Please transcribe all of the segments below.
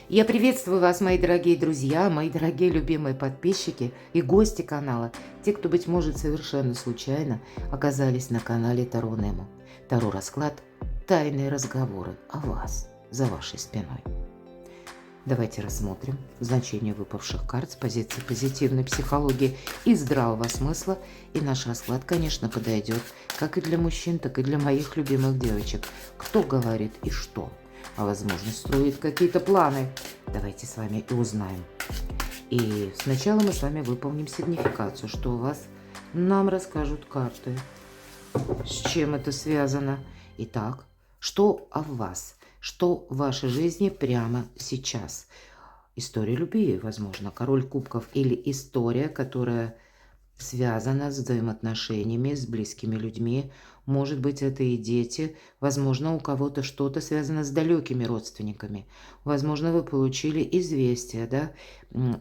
Я приветствую вас, мои дорогие друзья, мои дорогие любимые подписчики и гости канала, те, кто, быть может, совершенно случайно оказались на канале Таро Немо. Таро расклад «Тайные разговоры о вас, за вашей спиной». Давайте рассмотрим значение выпавших карт с позиции позитивной психологии и здравого смысла. И наш расклад, конечно, подойдет как и для мужчин, так и для моих любимых девочек. Кто говорит и что, а возможно строит какие-то планы. Давайте с вами и узнаем. И сначала мы с вами выполним сигнификацию, что у вас нам расскажут карты, с чем это связано. Итак, что о вас? Что в вашей жизни прямо сейчас? История любви, возможно, король кубков, или история, которая связана с взаимоотношениями с близкими людьми. Может быть, это и дети. Возможно, у кого-то что-то связано с далекими родственниками. Возможно, вы получили известие, да?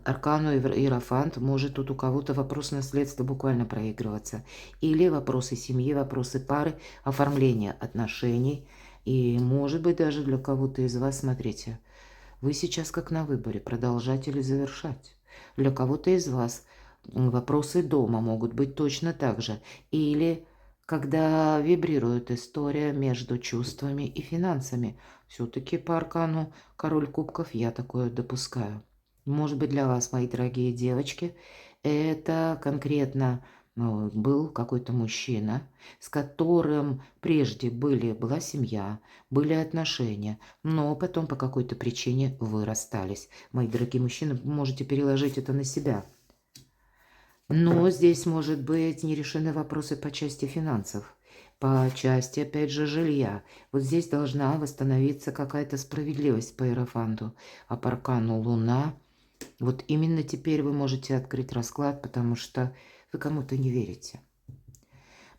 Аркану Иерофант, может тут у кого-то вопрос наследства буквально проигрываться. Или вопросы семьи, вопросы пары, оформление отношений. И может быть даже для кого-то из вас, смотрите, вы сейчас как на выборе, продолжать или завершать. Для кого-то из вас вопросы дома могут быть точно так же. Или когда вибрирует история между чувствами и финансами. Все-таки по аркану король кубков я такое допускаю. Может быть, для вас, мои дорогие девочки, это конкретно был какой-то мужчина, с которым прежде была семья, были отношения, но потом по какой-то причине вы расстались. Мои дорогие мужчины, вы можете переложить это на себя. Но здесь может быть нерешены вопросы по части финансов, по части, опять же, жилья. Вот здесь должна восстановиться какая-то справедливость по Иерофанту, а по аркану Луна. Вот именно теперь вы можете открыть расклад, потому что вы кому-то не верите.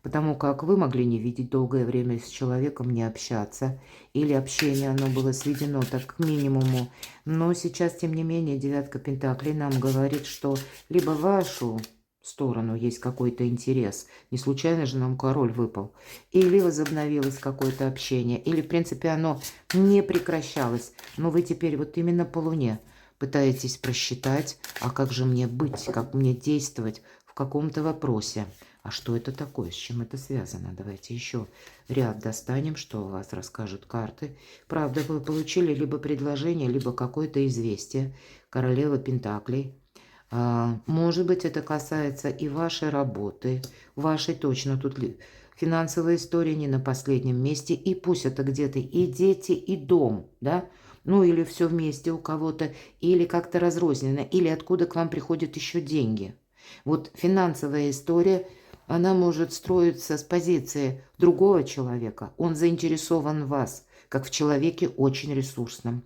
Потому как вы могли не видеть долгое время с человеком, не общаться, или общение оно было сведено так к минимуму. Но сейчас, тем не менее, девятка пентаклей нам говорит, что либо вашу сторону есть какой-то интерес, не случайно же нам король выпал, или возобновилось какое-то общение, или, в принципе, оно не прекращалось, но вы теперь вот именно по Луне пытаетесь просчитать, а как же мне быть, как мне действовать в каком-то вопросе. А что это такое, с чем это связано? Давайте еще ряд достанем, что у вас расскажут карты. Правда, вы получили либо предложение, либо какое-то известие. Королева пентаклей. Может быть, это касается и вашей работы, вашей точно. Тут финансовая история не на последнем месте. И пусть это где-то и дети, и дом, да? Ну, или все вместе у кого-то, или как-то разрозненно, или откуда к вам приходят еще деньги. Вот финансовая история, она может строиться с позиции другого человека. Он заинтересован в вас, как в человеке очень ресурсном.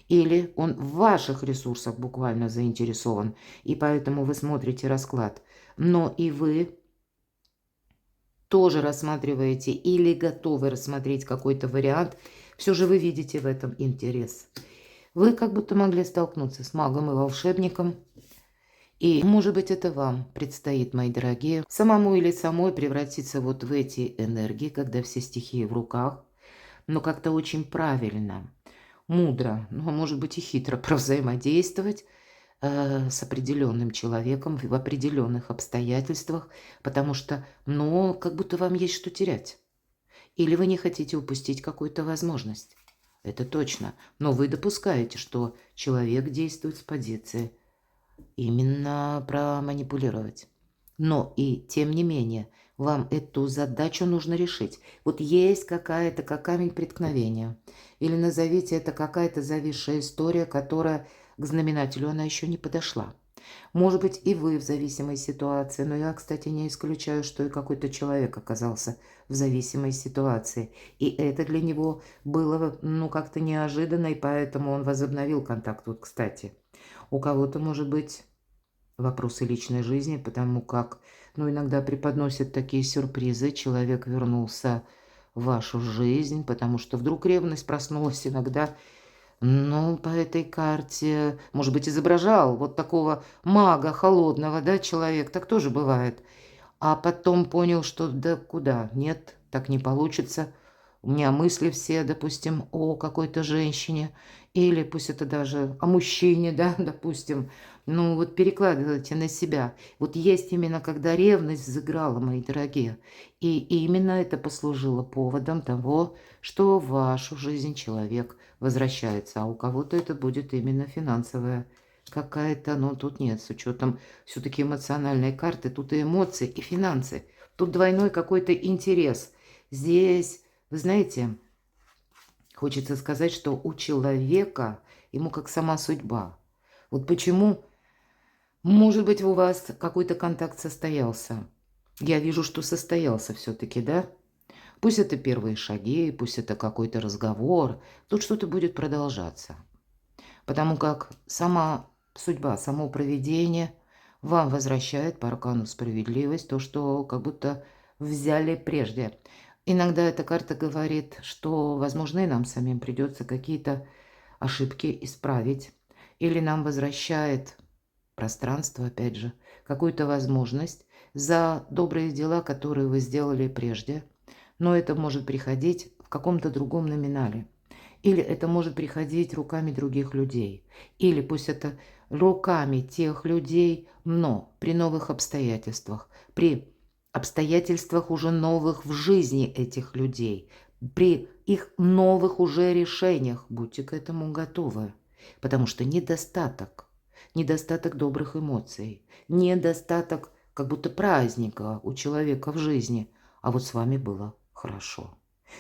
Или он в ваших ресурсах буквально заинтересован, и поэтому вы смотрите расклад. Но и вы тоже рассматриваете или готовы рассмотреть какой-то вариант, все же вы видите в этом интерес. Вы как будто могли столкнуться с магом и волшебником, и, может быть, это вам предстоит, мои дорогие, самому или самой превратиться вот в эти энергии, когда все стихии в руках, но как-то очень правильно, мудро, ну, а может быть и хитро взаимодействовать с определенным человеком в определенных обстоятельствах, потому что, ну, как будто вам есть что терять. Или вы не хотите упустить какую-то возможность. Это точно. Но вы допускаете, что человек действует с позиции именно проманипулировать. Но и тем не менее, вам эту задачу нужно решить. Вот есть какая-то, как камень преткновения. Или назовите это какая-то зависшая история, которая к знаменателю она еще не подошла. Может быть, и вы в зависимой ситуации, но я, кстати, не исключаю, что и какой-то человек оказался в зависимой ситуации. И это для него было, ну, как-то неожиданно, и поэтому он возобновил контакт. Вот, кстати, у кого-то, может быть, вопросы личной жизни, потому как, ну, иногда преподносят такие сюрпризы. Человек вернулся в вашу жизнь, потому что вдруг ревность проснулась иногда. Ну, по этой карте, может быть, изображал вот такого мага холодного, да, человек, так тоже бывает. А потом понял, что да куда, нет, так не получится. У меня мысли все, допустим, о какой-то женщине. Или пусть это даже о мужчине, да, допустим. Ну вот перекладывайте на себя. Вот есть именно когда ревность взыграла, мои дорогие. И именно это послужило поводом того, что в вашу жизнь человек возвращается. А у кого-то это будет именно финансовая какая-то, но тут нет, с учетом все-таки эмоциональной карты, тут и эмоции, и финансы. Тут двойной какой-то интерес. Здесь, вы знаете, хочется сказать, что у человека, ему как сама судьба. Вот почему, может быть, у вас какой-то контакт состоялся. Я вижу, что состоялся все-таки, да? Пусть это первые шаги, пусть это какой-то разговор, тут что-то будет продолжаться. Потому как сама судьба, само провидение вам возвращает по аркану справедливость то, что как будто взяли прежде. Иногда эта карта говорит, что, возможно, и нам самим придется какие-то ошибки исправить. Или нам возвращает пространство, опять же, какую-то возможность за добрые дела, которые вы сделали прежде. Но это может приходить в каком-то другом номинале. Или это может приходить руками других людей. Или пусть это руками тех людей, но при новых обстоятельствах. При обстоятельствах уже новых в жизни этих людей. При их новых уже решениях. Будьте к этому готовы. Потому что недостаток добрых эмоций, недостаток как будто праздника у человека в жизни. А вот с вами было хорошо.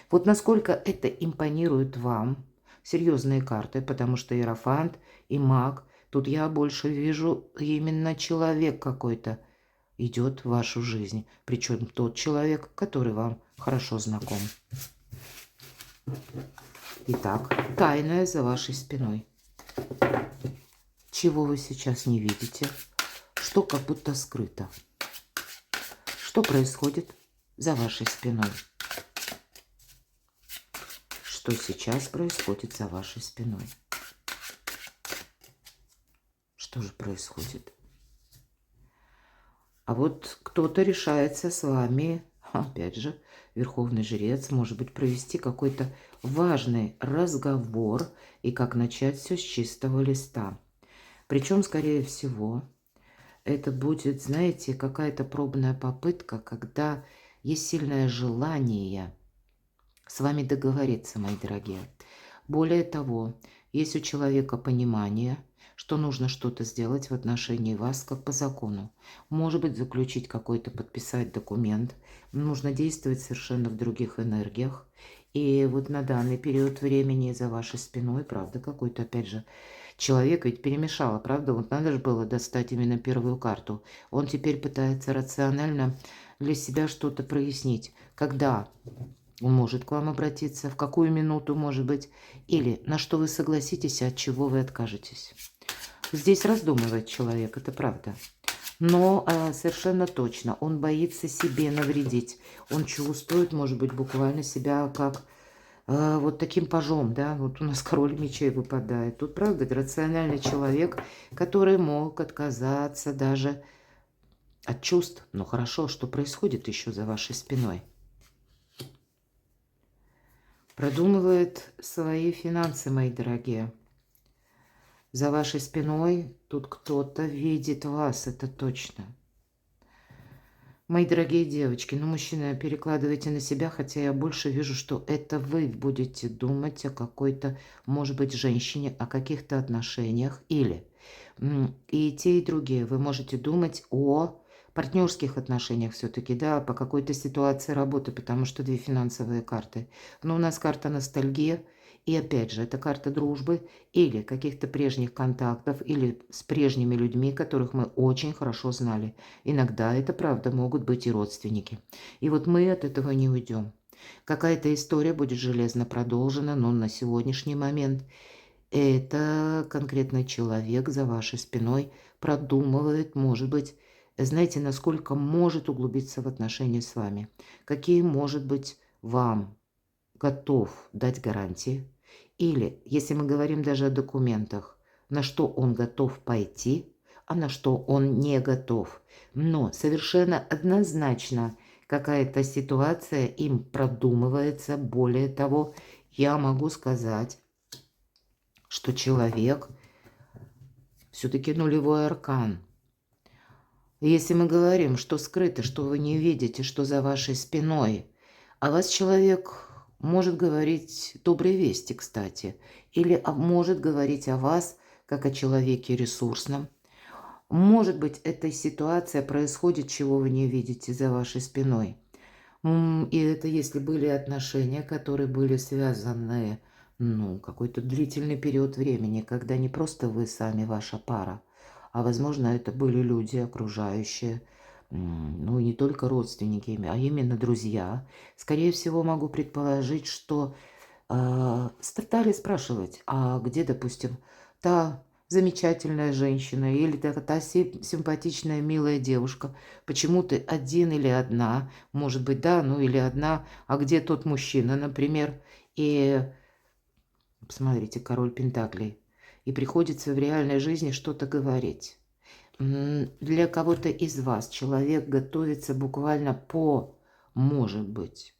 Вот насколько это импонирует вам, серьезные карты, потому что Иерофант и Маг, тут я больше вижу именно человек какой-то идет в вашу жизнь, причем тот человек, который вам хорошо знаком. Итак, тайное за вашей спиной. Чего вы сейчас не видите? Что как будто скрыто? Что происходит за вашей спиной? Что сейчас происходит за вашей спиной? Что же происходит? А вот кто-то решается с вами, опять же, Верховный Жрец, может быть, провести какой-то важный разговор и как начать все с чистого листа. Причем, скорее всего, это будет, знаете, какая-то пробная попытка, когда есть сильное желание с вами договориться, мои дорогие. Более того, есть у человека понимание, что нужно что-то сделать в отношении вас, как по закону. Может быть, заключить какой-то, подписать документ. Нужно действовать совершенно в других энергиях. И вот на данный период времени за вашей спиной, правда, какой-то, опять же, человек ведь перемешало, правда? Вот надо же было достать именно первую карту. Он теперь пытается рационально для себя что-то прояснить. Когда он может к вам обратиться, в какую минуту, может быть, или на что вы согласитесь, а от чего вы откажетесь. Здесь раздумывает человек, это правда. Но совершенно точно он боится себе навредить. Он чувствует, может быть, буквально себя как вот таким пажом, да, вот у нас король мечей выпадает. Тут, правда, рациональный человек, который мог отказаться даже от чувств. Но хорошо, что происходит еще за вашей спиной. Продумывает свои финансы, мои дорогие. За вашей спиной тут кто-то видит вас, это точно. Мои дорогие девочки, ну, мужчина, перекладывайте на себя, хотя я больше вижу, что это вы будете думать о какой-то, может быть, женщине, о каких-то отношениях. Или и те, и другие. Вы можете думать о партнерских отношениях все-таки, да, по какой-то ситуации работы, потому что две финансовые карты. Но у нас карта ностальгия. И опять же, это карта дружбы или каких-то прежних контактов, или с прежними людьми, которых мы очень хорошо знали. Иногда это, правда, могут быть и родственники. И вот мы от этого не уйдем. Какая-то история будет железно продолжена, но на сегодняшний момент это конкретный человек за вашей спиной продумывает, может быть, знаете, насколько может углубиться в отношения с вами. Какие, может быть, вам готов дать гарантии. Или, если мы говорим даже о документах, на что он готов пойти, а на что он не готов. Но совершенно однозначно какая-то ситуация им продумывается. Более того, я могу сказать, что человек все-таки нулевой аркан. Если мы говорим, что скрыто, что вы не видите, что за вашей спиной, а вас человек может говорить добрые вести, кстати, или может говорить о вас как о человеке ресурсном. Может быть, эта ситуация происходит, чего вы не видите за вашей спиной. И это если были отношения, которые были связаны, какой-то длительный период времени, когда не просто вы сами, ваша пара, а, возможно, это были люди окружающие, не только родственники, а именно друзья. Скорее всего, могу предположить, что стали спрашивать, а где, допустим, та замечательная женщина или та симпатичная, милая девушка, почему ты один или одна, может быть, да, или одна, а где тот мужчина, например, и посмотрите, король пентаклей, и приходится в реальной жизни что-то говорить. Для кого-то из вас человек готовится буквально может быть,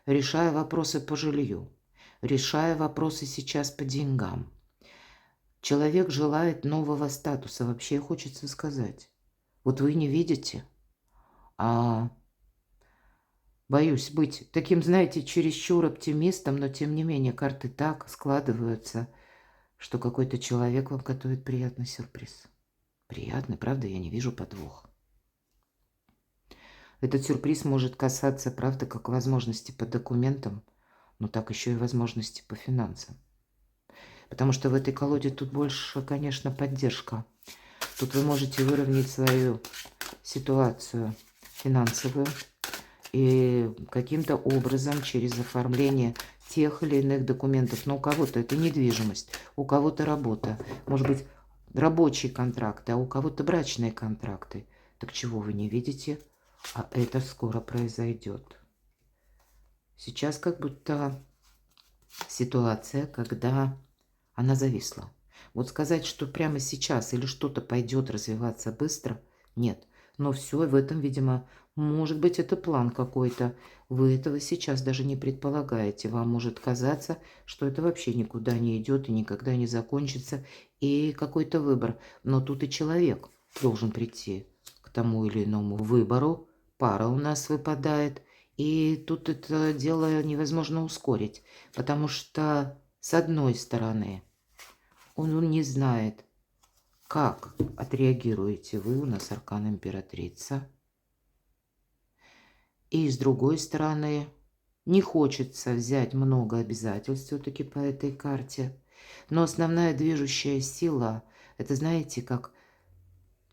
решая вопросы по жилью, решая вопросы сейчас по деньгам. Человек желает нового статуса, вообще хочется сказать. Вот вы не видите, а боюсь быть таким, знаете, чересчур оптимистом, но тем не менее карты так складываются, что какой-то человек вам готовит приятный сюрприз. Приятный, правда, я не вижу подвох. Этот сюрприз может касаться, правда, как возможности по документам, но так еще и возможности по финансам. Потому что в этой колоде тут больше, конечно, поддержка. Тут вы можете выровнять свою ситуацию финансовую и каким-то образом через оформление тех или иных документов. Но у кого-то это недвижимость, у кого-то работа, может быть, рабочие контракты, а у кого-то брачные контракты. Так чего вы не видите? А это скоро произойдет. Сейчас как будто ситуация, когда она зависла. Вот сказать, что прямо сейчас или что-то пойдет развиваться быстро, нет. Но все в этом, видимо, может быть, это план какой-то. Вы этого сейчас даже не предполагаете. Вам может казаться, что это вообще никуда не идет и никогда не закончится. И какой-то выбор. Но тут и человек должен прийти к тому или иному выбору. Пара у нас выпадает. И тут это дело невозможно ускорить. Потому что, с одной стороны, он не знает, как отреагируете вы, у нас аркан императрица. И с другой стороны, не хочется взять много обязательств все-таки по этой карте. Но основная движущая сила, это, знаете, как,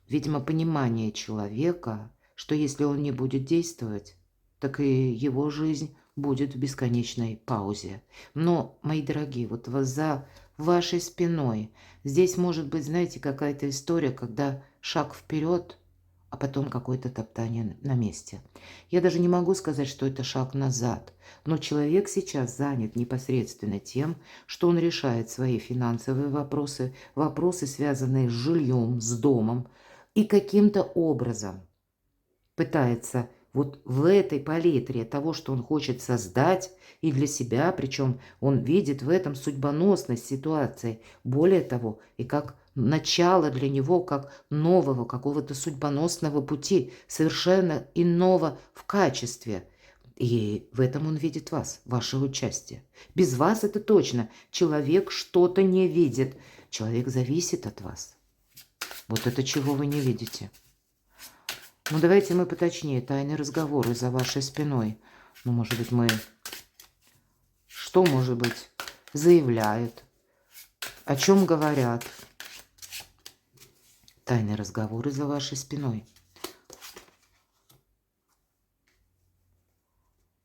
видимо, понимание человека, что если он не будет действовать, так и его жизнь будет в бесконечной паузе. Но, мои дорогие, вот за вашей спиной здесь может быть, знаете, какая-то история, когда шаг вперед, а потом какое-то топтание на месте. Я даже не могу сказать, что это шаг назад, но человек сейчас занят непосредственно тем, что он решает свои финансовые вопросы, вопросы, связанные с жильем, с домом, и каким-то образом пытается вот в этой палитре того, что он хочет создать и для себя, причем он видит в этом судьбоносность ситуации, более того, и как начало для него, как нового какого-то судьбоносного пути, совершенно иного в качестве. И в этом он видит вас, ваше участие. Без вас это точно. Человек что-то не видит. Человек зависит от вас. Вот это чего вы не видите. Ну, давайте мы поточнее. Тайные разговоры за вашей спиной. Ну, может быть, Что, может быть, заявляют? О чем говорят? Тайные разговоры за вашей спиной.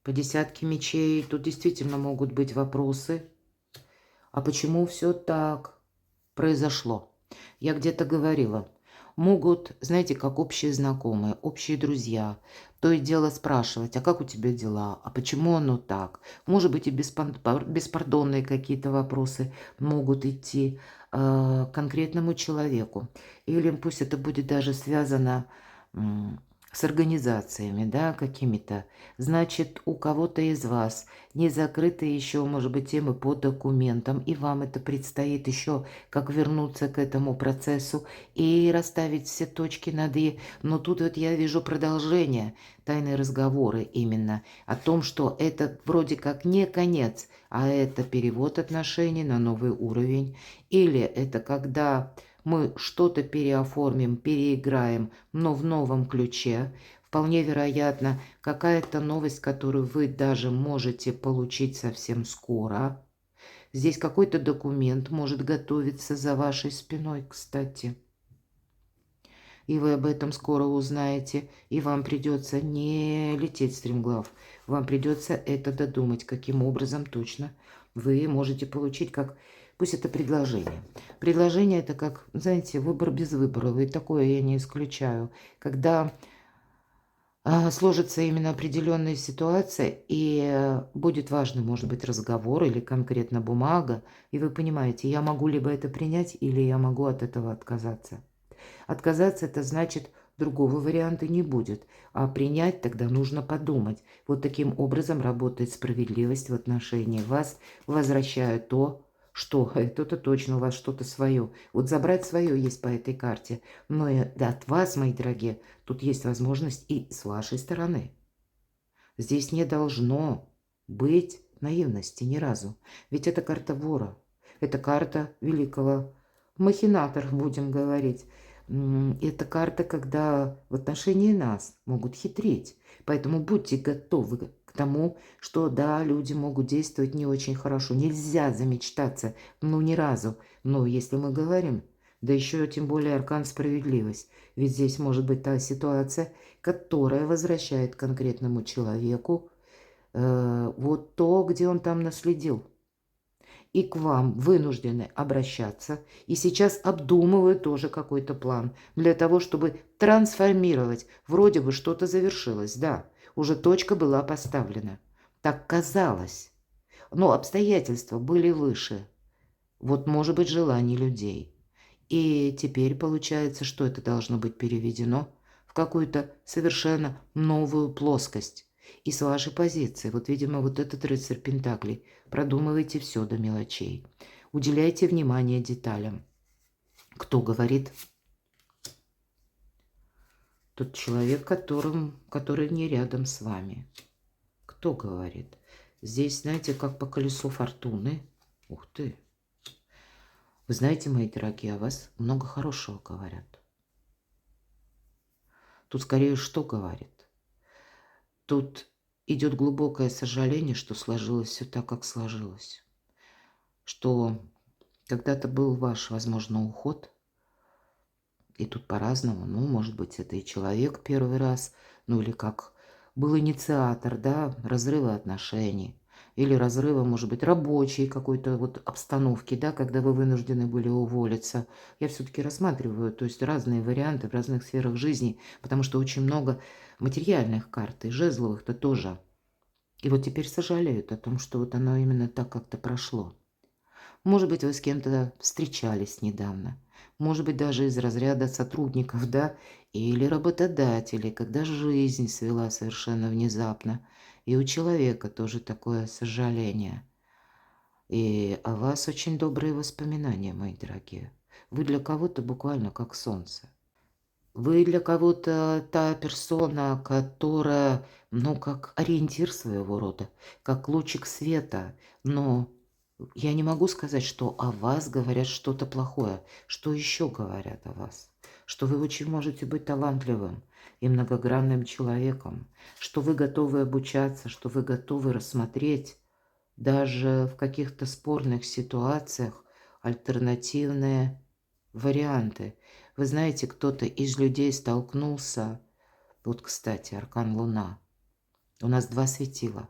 По десятке мечей тут действительно могут быть вопросы. А почему все так произошло? Я где-то говорила. Могут, знаете, как общие знакомые, общие друзья, то и дело спрашивать, а как у тебя дела, а почему оно так? Может быть, и беспардонные какие-то вопросы могут идти конкретному человеку. Или пусть это будет даже связано с организациями, да, какими-то. Значит, у кого-то из вас не закрыты еще, может быть, темы по документам, и вам это предстоит еще, как вернуться к этому процессу и расставить все точки над «и». Но тут вот я вижу продолжение, тайные разговоры именно, о том, что это вроде как не конец, а это перевод отношений на новый уровень, или это когда мы что-то переоформим, переиграем, но в новом ключе. Вполне вероятно, какая-то новость, которую вы даже можете получить совсем скоро. Здесь какой-то документ может готовиться за вашей спиной, кстати. И вы об этом скоро узнаете, и вам придется не лететь стремглав. Вам придется это додумать, каким образом точно вы можете получить, как... Пусть это предложение. Предложение это как, знаете, выбор без выбора. И такое я не исключаю. Когда сложится именно определенная ситуация, и будет важный, может быть, разговор или конкретно бумага, и вы понимаете, я могу либо это принять, или я могу от этого отказаться. Отказаться – это значит, другого варианта не будет, а принять тогда нужно подумать. Вот таким образом работает справедливость в отношении вас, возвращая то, что это-то точно у вас что-то свое. Вот забрать свое есть по этой карте, но и от вас, мои дорогие, тут есть возможность и с вашей стороны. Здесь не должно быть наивности ни разу, ведь это карта вора, это карта великого махинатора, будем говорить. Это карта, когда в отношении нас могут хитрить. Поэтому будьте готовы к тому, что да, люди могут действовать не очень хорошо. Нельзя замечтаться, ну ни разу. Но если мы говорим, да еще тем более аркан справедливость. Ведь здесь может быть та ситуация, которая возвращает конкретному человеку вот то, где он там наследил. И к вам вынуждены обращаться, и сейчас обдумывают тоже какой-то план для того, чтобы трансформировать. Вроде бы что-то завершилось, да, уже точка была поставлена. Так казалось. Но обстоятельства были выше. Вот может быть желание людей. И теперь получается, что это должно быть переведено в какую-то совершенно новую плоскость. И с вашей позиции, вот, видимо, вот этот рыцарь Пентаклей, продумывайте все до мелочей. Уделяйте внимание деталям. Кто говорит? Тот человек, который не рядом с вами. Кто говорит? Здесь, знаете, как по колесу фортуны. Ух ты! Вы знаете, мои дорогие, о вас много хорошего говорят. Тут скорее что говорит? Тут идет глубокое сожаление, что сложилось все так, как сложилось. Что когда-то был ваш, возможно, уход. И тут по-разному. Ну, может быть, это и человек первый раз. Ну, или как был инициатор, да, разрыва отношений. Или разрыва, может быть, рабочей какой-то вот обстановки, да, когда вы вынуждены были уволиться. Я все-таки рассматриваю, то есть разные варианты в разных сферах жизни, потому что очень много материальных карт, и жезловых-то тоже. И вот теперь сожалеют о том, что вот оно именно так как-то прошло. Может быть, вы с кем-то встречались недавно. Может быть, даже из разряда сотрудников, да, или работодателей, когда жизнь свела совершенно внезапно. И у человека тоже такое сожаление. И о вас очень добрые воспоминания, мои дорогие. Вы для кого-то буквально как солнце. Вы для кого-то та персона, которая, ну, как ориентир своего рода, как лучик света. Но я не могу сказать, что о вас говорят что-то плохое. Что еще говорят о вас? Что вы очень можете быть талантливым и многогранным человеком, что вы готовы обучаться, что вы готовы рассмотреть даже в каких-то спорных ситуациях альтернативные варианты. Вы знаете, кто-то из людей столкнулся, вот, кстати, аркан Луна. У нас два светила.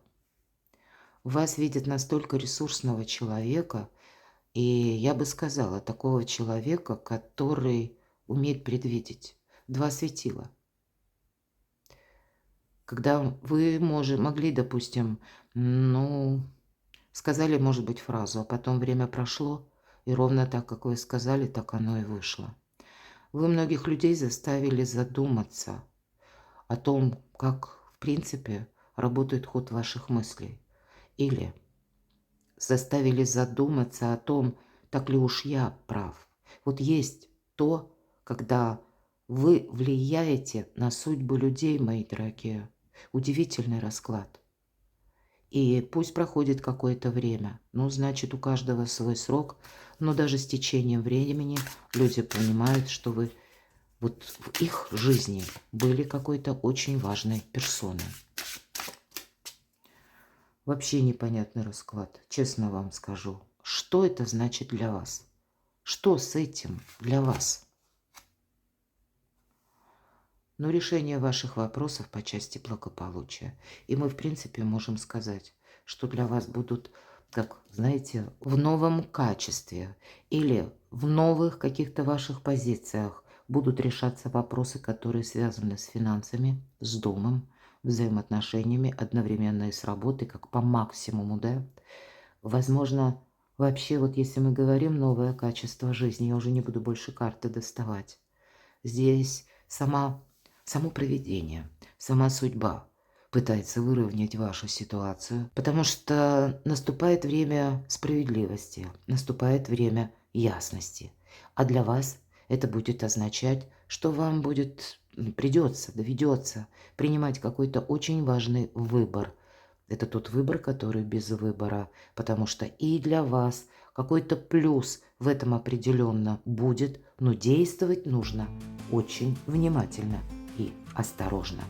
Вас видят настолько ресурсного человека, и я бы сказала, такого человека, который умеет предвидеть. Два светила. Когда вы могли, допустим, ну, сказали, может быть, фразу, а потом время прошло, и ровно так, как вы сказали, так оно и вышло. Вы многих людей заставили задуматься о том, как, в принципе, работает ход ваших мыслей. Или заставили задуматься о том, так ли уж я прав. Вот есть то, когда вы влияете на судьбы людей, мои дорогие. Удивительный расклад. И пусть проходит какое-то время, ну, значит, у каждого свой срок, но даже с течением времени люди понимают, что вы вот в их жизни были какой-то очень важной персоной. Вообще непонятный расклад, честно вам скажу. Что это значит для вас? Что с этим для вас? Но решение ваших вопросов по части благополучия. И мы, в принципе, можем сказать, что для вас будут, как, знаете, в новом качестве или в новых каких-то ваших позициях будут решаться вопросы, которые связаны с финансами, с домом, взаимоотношениями, одновременно и с работой, как по максимуму, да. Возможно, вообще, вот если мы говорим новое качество жизни, я уже не буду больше карты доставать. Здесь само провидение, сама судьба пытается выровнять вашу ситуацию, потому что наступает время справедливости, наступает время ясности. А для вас это будет означать, что вам доведется принимать какой-то очень важный выбор. Это тот выбор, который без выбора, потому что и для вас какой-то плюс в этом определенно будет, но действовать нужно очень внимательно и осторожно.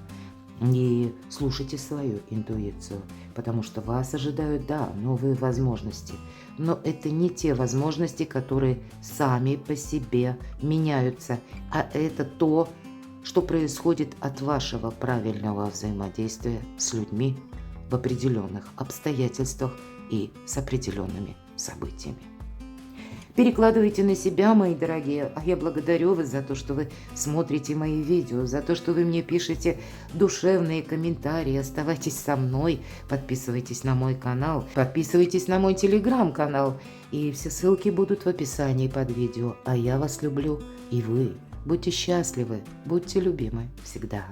И слушайте свою интуицию, потому что вас ожидают, да, новые возможности. Но это не те возможности, которые сами по себе меняются, а это то, что происходит от вашего правильного взаимодействия с людьми в определенных обстоятельствах и с определенными событиями. Перекладывайте на себя, мои дорогие. А я благодарю вас за то, что вы смотрите мои видео, за то, что вы мне пишете душевные комментарии. Оставайтесь со мной, подписывайтесь на мой канал, подписывайтесь на мой телеграм-канал. И все ссылки будут в описании под видео. А я вас люблю, и вы. Будьте счастливы, будьте любимы всегда.